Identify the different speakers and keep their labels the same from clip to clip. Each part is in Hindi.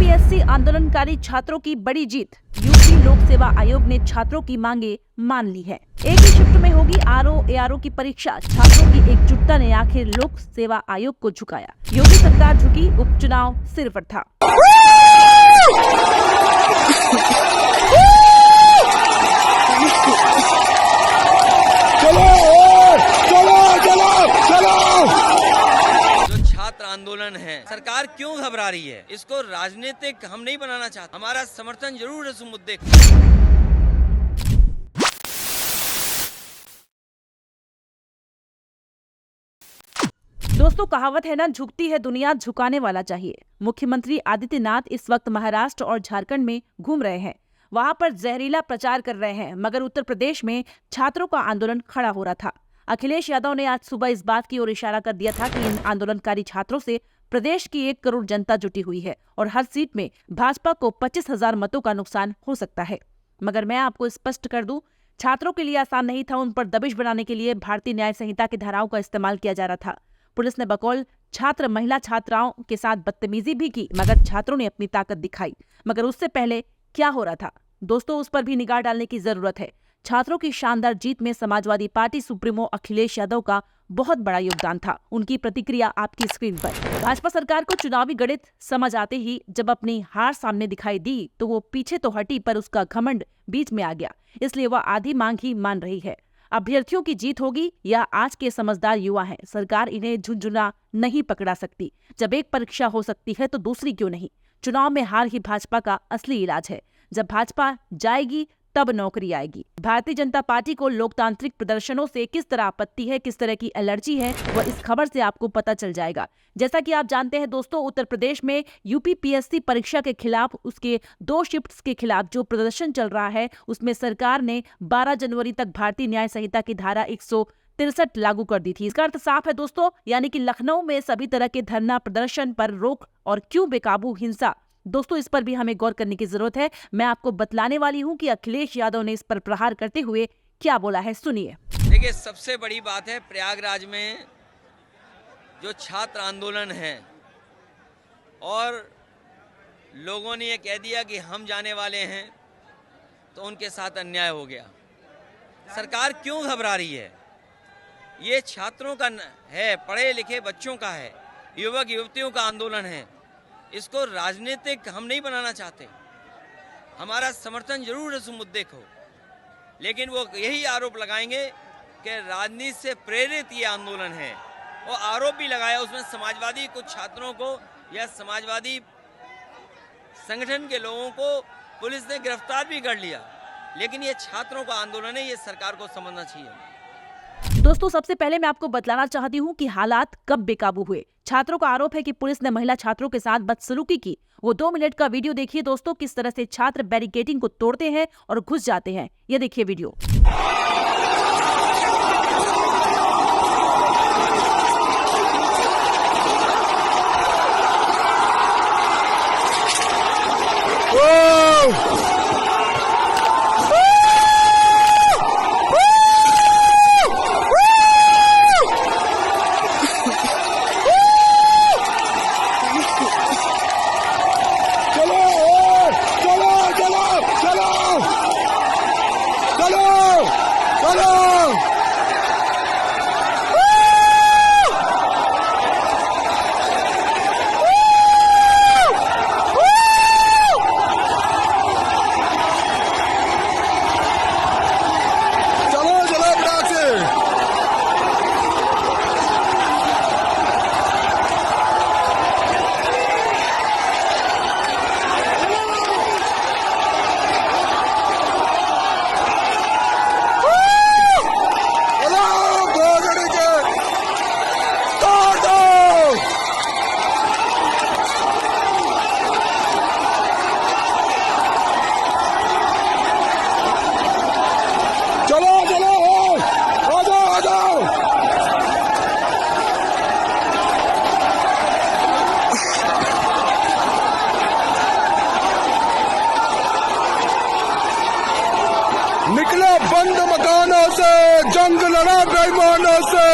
Speaker 1: यूपीपीएससी आंदोलनकारी छात्रों की बड़ी जीत। यूपी लोक सेवा आयोग ने छात्रों की मांगे मान ली है। एक ही शिफ्ट में होगी आरओ एआरओ की परीक्षा। छात्रों की एकजुटता ने आखिर लोक सेवा आयोग को झुकाया। योगी सरकार झुकी, उपचुनाव सिर पर था।
Speaker 2: आंदोलन है, सरकार क्यों घबरा रही है? इसको राजनीतिक हम नहीं बनाना चाहते। हमारा समर्थन जरूर है इस मुद्दे को।
Speaker 1: दोस्तों, कहावत है ना, झुकती है दुनिया, झुकाने वाला चाहिए। मुख्यमंत्री आदित्यनाथ इस वक्त महाराष्ट्र और झारखंड में घूम रहे हैं। वहां पर जहरीला प्रचार कर रहे हैं, मगर उत्तर प्रदेश में छात्रों का आंदोलन खड़ा हो रहा था। अखिलेश यादव ने आज सुबह इस बात की ओर इशारा कर दिया था कि इन आंदोलनकारी छात्रों से प्रदेश की 1 करोड़ जनता जुटी हुई है और हर सीट में भाजपा को 25,000 मतों का नुकसान हो सकता है। मगर मैं आपको स्पष्ट कर दूं, छात्रों के लिए आसान नहीं था। उन पर दबिश बनाने के लिए भारतीय न्याय संहिता की धाराओं का इस्तेमाल किया जा रहा था। पुलिस ने बकौल छात्र महिला छात्राओं के साथ बदतमीजी भी की, मगर छात्रों ने अपनी ताकत दिखाई। मगर उससे पहले क्या हो रहा था दोस्तों, उस पर भी निगाह डालने की जरूरत है। छात्रों की शानदार जीत में समाजवादी पार्टी सुप्रीमो अखिलेश यादव का बहुत बड़ा योगदान था। उनकी प्रतिक्रिया आपकी स्क्रीन पर। भाजपा सरकार को चुनावी गणित समझ आते ही जब अपनी हार सामने दिखाई दी तो वो पीछे तो हटी, पर उसका घमंड बीच में आ गया। इसलिए वह आधी मांग ही मान रही है। अभ्यर्थियों की जीत होगी या आज के समझदार युवा हैं, सरकार इन्हें झुंझुना नहीं पकड़ा सकती। जब एक परीक्षा हो सकती है तो दूसरी क्यों नहीं? चुनाव में हार ही भाजपा का असली इलाज है। जब भाजपा जाएगी तब नौकरी आएगी। भारतीय जनता पार्टी को लोकतांत्रिक प्रदर्शनों से किस तरह आपत्ति है, किस तरह की एलर्जी है, वह इस खबर से आपको पता चल जाएगा। जैसा कि आप जानते हैं दोस्तों, उत्तर प्रदेश में यूपीपीएससी परीक्षा के खिलाफ, उसके 2 शिफ्ट्स के खिलाफ जो प्रदर्शन चल रहा है, उसमें सरकार ने 12 जनवरी तक भारतीय न्याय संहिता की धारा 163 लागू कर दी थी। इसका अर्थ साफ है दोस्तों, यानी कि लखनऊ में सभी तरह के धरना प्रदर्शन पर रोक। और क्यों बेकाबू हिंसा? दोस्तों, इस पर भी हमें गौर करने की जरूरत है। मैं आपको बतलाने वाली हूं कि अखिलेश यादव ने इस पर प्रहार करते हुए क्या बोला है, सुनिए।
Speaker 2: देखिए, सबसे बड़ी बात है प्रयागराज में जो छात्र आंदोलन है और लोगों ने ये कह दिया कि हम जाने वाले हैं, तो उनके साथ अन्याय हो गया। सरकार क्यों घबरा रही है? ये छात्रों का है, पढ़े लिखे बच्चों का है, युवक युवतियों का आंदोलन है। इसको राजनीतिक हम नहीं बनाना चाहते। हमारा समर्थन जरूर है इस मुद्दे को, लेकिन वो यही आरोप लगाएंगे कि राजनीति से प्रेरित ये आंदोलन है। वो आरोप भी लगाया उसमें समाजवादी कुछ छात्रों को या समाजवादी संगठन के लोगों को पुलिस ने गिरफ्तार भी कर लिया। लेकिन ये छात्रों का आंदोलन है, ये सरकार को समझना चाहिए।
Speaker 1: दोस्तों, सबसे पहले मैं आपको बतलाना चाहती हूँ कि हालात कब बेकाबू हुए। छात्रों का आरोप है कि पुलिस ने महिला छात्रों के साथ बदसलूकी की। वो 2 मिनट का वीडियो देखिए दोस्तों, किस तरह से छात्र बैरिकेडिंग को तोड़ते हैं और घुस जाते हैं। ये देखिए वीडियो।
Speaker 3: निकले बंद मकानों से, जंग लड़ा बेईमानों से।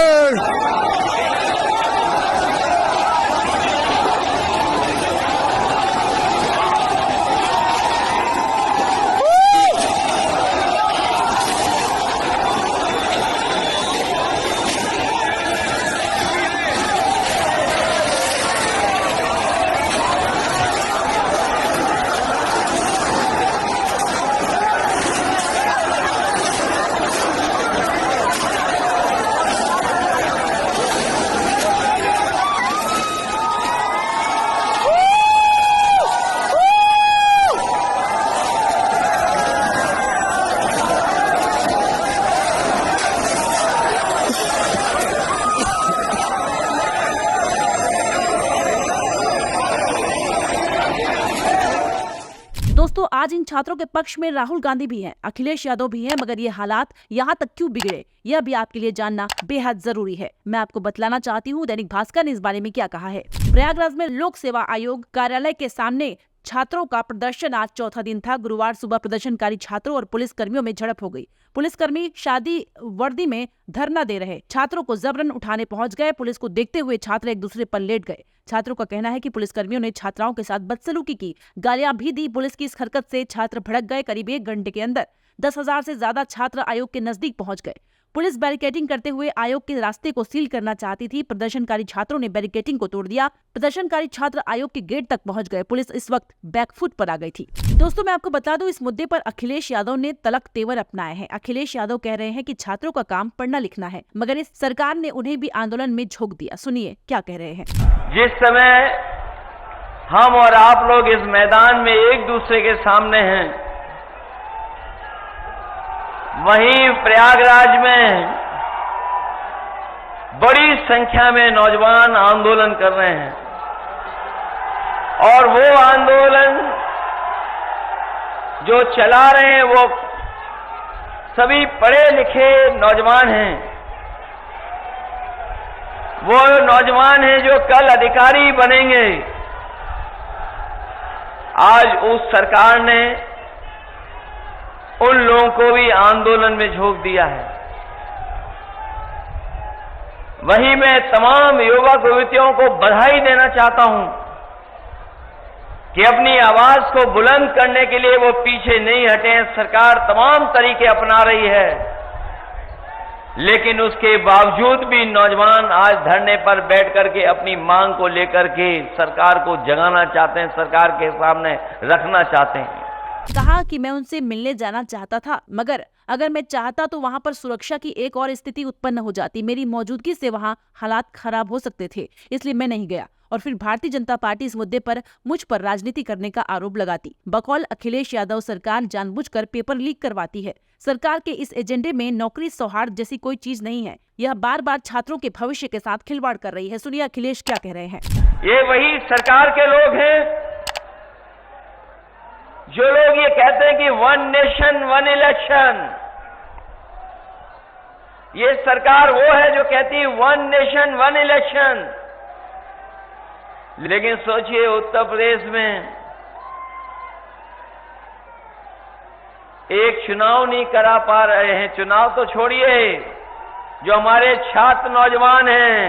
Speaker 1: दोस्तों, आज इन छात्रों के पक्ष में राहुल गांधी भी हैं, अखिलेश यादव भी हैं, मगर ये हालात यहाँ तक क्यों बिगड़े, यह भी आपके लिए जानना बेहद जरूरी है। मैं आपको बतलाना चाहती हूँ दैनिक भास्कर ने इस बारे में क्या कहा है। प्रयागराज में लोक सेवा आयोग कार्यालय के सामने छात्रों का प्रदर्शन आज चौथा दिन था। गुरुवार सुबह प्रदर्शनकारी छात्रों और पुलिस कर्मियों में झड़प हो गई। पुलिसकर्मी शादी वर्दी में धरना दे रहे छात्रों को जबरन उठाने पहुंच गए। पुलिस को देखते हुए छात्र एक दूसरे पर लेट गए। छात्रों का कहना है कि पुलिसकर्मियों ने छात्राओं के साथ बदसलूकी की, गालियां भी दी। पुलिस की इस हरकत से छात्र भड़क गए। करीब 1 घंटे के अंदर 10,000 से ज्यादा छात्र आयोग के नजदीक पहुंच गए। पुलिस बैरिकेडिंग करते हुए आयोग के रास्ते को सील करना चाहती थी। प्रदर्शनकारी छात्रों ने बैरिकेडिंग को तोड़ दिया। प्रदर्शनकारी छात्र आयोग के गेट तक पहुंच गए। पुलिस इस वक्त बैकफुट पर आ गई थी। दोस्तों, मैं आपको बता दूं, इस मुद्दे पर अखिलेश यादव ने तलक तेवर अपनाए हैं। अखिलेश यादव कह रहे हैं कि छात्रों का काम पढ़ना लिखना है, मगर इस सरकार ने उन्हें भी आंदोलन में झोंक दिया। सुनिए क्या कह रहे हैं।
Speaker 4: जिस समय हम और आप लोग इस मैदान में एक दूसरे के सामने हैं, वहीं प्रयागराज में बड़ी संख्या में नौजवान आंदोलन कर रहे हैं और वो आंदोलन जो चला रहे हैं वो सभी पढ़े लिखे नौजवान हैं। वो नौजवान हैं जो कल अधिकारी बनेंगे। आज उस सरकार ने उन लोगों को भी आंदोलन में झोंक दिया है। वहीं मैं तमाम युवक युवतियों को बधाई देना चाहता हूं कि अपनी आवाज को बुलंद करने के लिए वो पीछे नहीं हटे। सरकार तमाम तरीके अपना रही है, लेकिन उसके बावजूद भी नौजवान आज धरने पर बैठ करके अपनी मांग को लेकर के सरकार को जगाना चाहते हैं, सरकार के सामने रखना चाहते हैं।
Speaker 1: कहा कि मैं उनसे मिलने जाना चाहता था, मगर अगर मैं चाहता तो वहां पर सुरक्षा की एक और स्थिति उत्पन्न हो जाती। मेरी मौजूदगी से वहां हालात खराब हो सकते थे, इसलिए मैं नहीं गया। और फिर भारतीय जनता पार्टी इस मुद्दे पर मुझ पर राजनीति करने का आरोप लगाती। बकौल अखिलेश यादव, सरकार जानबूझकर पेपर लीक करवाती है। सरकार के इस एजेंडे में नौकरी सौहार्द जैसी कोई चीज नहीं है। यह बार बार छात्रों के भविष्य के साथ खिलवाड़ कर रही है। सुनिए अखिलेश क्या कह रहे हैं।
Speaker 4: ये वही सरकार के लोग हैं जो लोग ये कहते हैं कि 1 नेशन 1 इलेक्शन। ये सरकार वो है जो कहती है 1 नेशन 1 इलेक्शन। लेकिन सोचिए, उत्तर प्रदेश में एक चुनाव नहीं करा पा रहे हैं। चुनाव तो छोड़िए, जो हमारे छात्र नौजवान हैं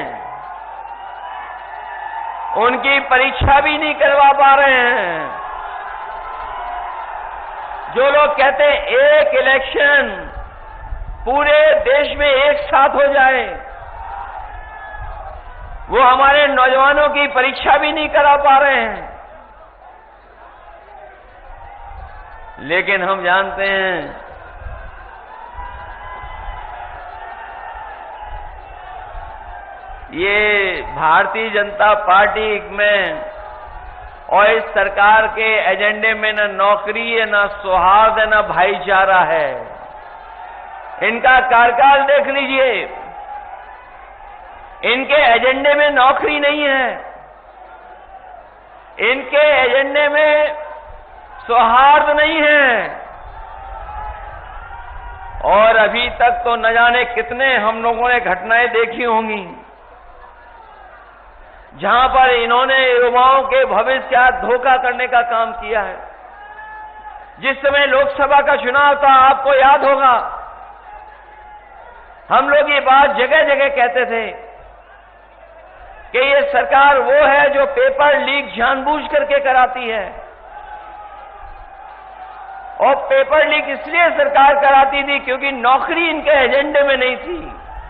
Speaker 4: उनकी परीक्षा भी नहीं करवा पा रहे हैं। जो लोग कहते हैं एक इलेक्शन पूरे देश में एक साथ हो जाए, वो हमारे नौजवानों की परीक्षा भी नहीं करा पा रहे हैं। लेकिन हम जानते हैं ये भारतीय जनता पार्टी में और इस सरकार के एजेंडे में न नौकरी है, न सौहार्द है, न भाईचारा है। इनका कार्यकाल देख लीजिए, इनके एजेंडे में नौकरी नहीं है, इनके एजेंडे में सौहार्द नहीं है। और अभी तक तो न जाने कितने हम लोगों ने घटनाएं देखी होंगी जहां पर इन्होंने युवाओं के भविष्य का धोखा करने का काम किया है। जिस समय लोकसभा का चुनाव था, आपको याद होगा, हम लोग ये बात जगह जगह कहते थे कि ये सरकार वो है जो पेपर लीक जानबूझ करके कराती है। और पेपर लीक इसलिए सरकार कराती थी क्योंकि नौकरी इनके एजेंडे में नहीं थी।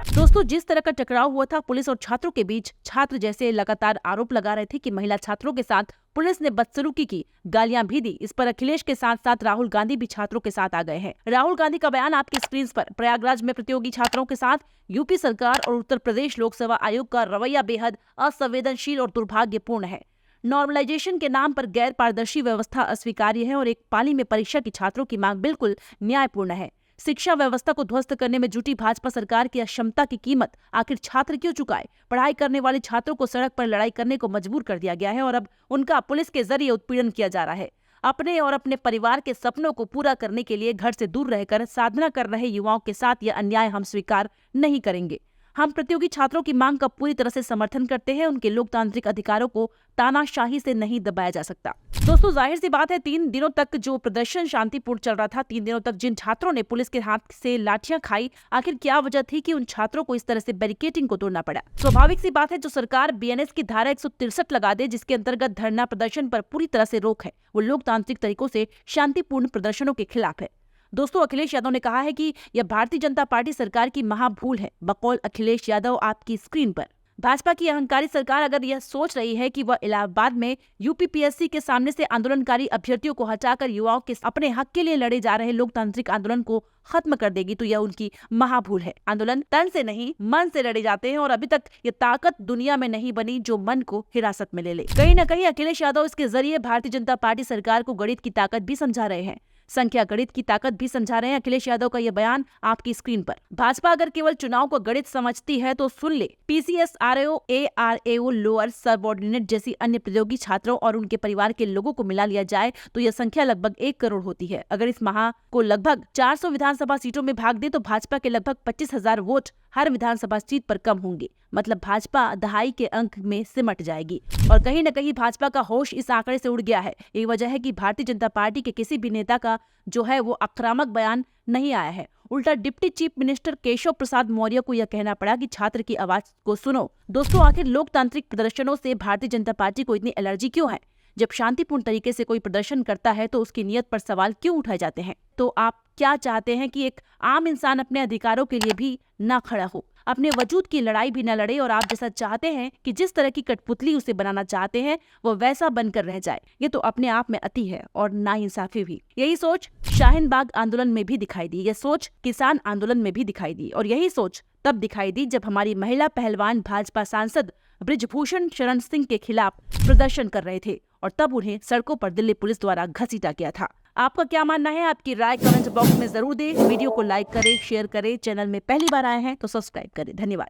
Speaker 1: दोस्तों, जिस तरह का टकराव हुआ था पुलिस और छात्रों के बीच, छात्र जैसे लगातार आरोप लगा रहे थे कि महिला छात्रों के साथ पुलिस ने बदसलूकी की, गालियां भी दी। इस पर अखिलेश के साथ साथ राहुल गांधी भी छात्रों के साथ आ गए हैं। राहुल गांधी का बयान आपकी स्क्रीन पर। प्रयागराज में प्रतियोगी छात्रों के साथ यूपी सरकार और उत्तर प्रदेश लोक सेवा आयोग का रवैया बेहद असंवेदनशील और दुर्भाग्यपूर्ण है। नॉर्मलाइजेशन के नाम पर गैर पारदर्शी व्यवस्था अस्वीकार्य है और एक पाली में परीक्षा की छात्रों की मांग बिल्कुल न्यायपूर्ण है। शिक्षा व्यवस्था को ध्वस्त करने में जुटी भाजपा सरकार की अक्षमता की कीमत आखिर छात्र क्यों चुकाए? पढ़ाई करने वाले छात्रों को सड़क पर लड़ाई करने को मजबूर कर दिया गया है और अब उनका पुलिस के जरिए उत्पीड़न किया जा रहा है। अपने और अपने परिवार के सपनों को पूरा करने के लिए घर से दूर रहकर साधना कर रहे युवाओं के साथ यह अन्याय हम स्वीकार नहीं करेंगे। हम प्रतियोगी छात्रों की मांग का पूरी तरह से समर्थन करते हैं। उनके लोकतांत्रिक अधिकारों को तानाशाही से नहीं दबाया जा सकता। दोस्तों, जाहिर सी बात है, 3 दिनों तक जो प्रदर्शन शांतिपूर्ण चल रहा था, 3 दिनों तक जिन छात्रों ने पुलिस के हाथ से लाठियां खाई, आखिर क्या वजह थी कि उन छात्रों को इस तरह से बैरिकेडिंग को तोड़ना पड़ा? स्वाभाविक सी बात है, जो सरकार बीएनएस की धारा 163 लगा दे, जिसके अंतर्गत धरना प्रदर्शन पर पूरी तरह से रोक है, वो लोकतांत्रिक तरीकों से शांतिपूर्ण प्रदर्शनों के खिलाफ है। दोस्तों, अखिलेश यादव ने कहा है कि यह भारतीय जनता पार्टी सरकार की महाभूल है। बकौल अखिलेश यादव आपकी स्क्रीन पर। भाजपा की अहंकारी सरकार अगर यह सोच रही है कि वह इलाहाबाद में यूपीपीएससी के सामने से आंदोलनकारी अभ्यर्थियों को हटाकर युवाओं के अपने हक के लिए लड़े जा रहे लोकतांत्रिक आंदोलन को खत्म कर देगी, तो यह उनकी महाभूल है। आंदोलन तन से नहीं, मन से लड़े जाते हैं और अभी तक ये ताकत दुनिया में नहीं बनी जो मन को हिरासत में ले ले। कहीं न कहीं अखिलेश यादव इसके जरिए भारतीय जनता पार्टी सरकार को गणित की ताकत भी समझा रहे हैं, संख्या गणित की ताकत भी समझा रहे हैं। अखिलेश यादव का यह बयान आपकी स्क्रीन पर। भाजपा अगर केवल चुनाव को गणित समझती है तो सुन ले, पीसीएस, आरएओ, एआरएओ, लोअर सबऑर्डिनेट जैसी अन्य प्रतियोगी छात्रों और उनके परिवार के लोगों को मिला लिया जाए तो यह संख्या लगभग 1 करोड़ होती है। अगर इस माह को लगभग 400 विधानसभा सीटों में भाग दे तो भाजपा के लगभग 25,000 वोट हर विधानसभा सीट पर कम होंगे। मतलब भाजपा दहाई के अंक में सिमट जाएगी। और कहीं न कहीं भाजपा का होश इस आंकड़े से उड़ गया है। यही वजह है कि भारतीय जनता पार्टी के किसी भी नेता का जो है वो आक्रामक बयान नहीं आया है। उल्टा deputy chief minister Keshav Prasad Maurya को यह कहना पड़ा कि छात्र की आवाज को सुनो। दोस्तों, आखिर लोकतांत्रिक प्रदर्शनों से भारतीय जनता पार्टी को इतनी एलर्जी क्यों है? जब शांतिपूर्ण तरीके से कोई प्रदर्शन करता है तो उसकी नीयत पर सवाल क्यों उठाए जाते हैं? तो आप क्या चाहते हैं कि एक आम इंसान अपने अधिकारों के लिए भी ना खड़ा हो, अपने वजूद की लड़ाई भी न लड़े और आप जैसा चाहते हैं कि जिस तरह की कठपुतली उसे बनाना चाहते हैं वो वैसा बनकर रह जाए? ये तो अपने आप में अति है और नाइंसाफी भी। यही सोच शाहीन बाग आंदोलन में भी दिखाई दी, यह सोच किसान आंदोलन में भी दिखाई दी और यही सोच तब दिखाई दी जब हमारी महिला पहलवान भाजपा सांसद बृजभूषण शरण सिंह के खिलाफ प्रदर्शन कर रहे थे और तब उन्हें सड़कों पर दिल्ली पुलिस द्वारा घसीटा गया था। आपका क्या मानना है? आपकी राय कमेंट बॉक्स में जरूर दें। वीडियो को लाइक करें, शेयर करें। चैनल में पहली बार आए हैं तो सब्सक्राइब करें। धन्यवाद।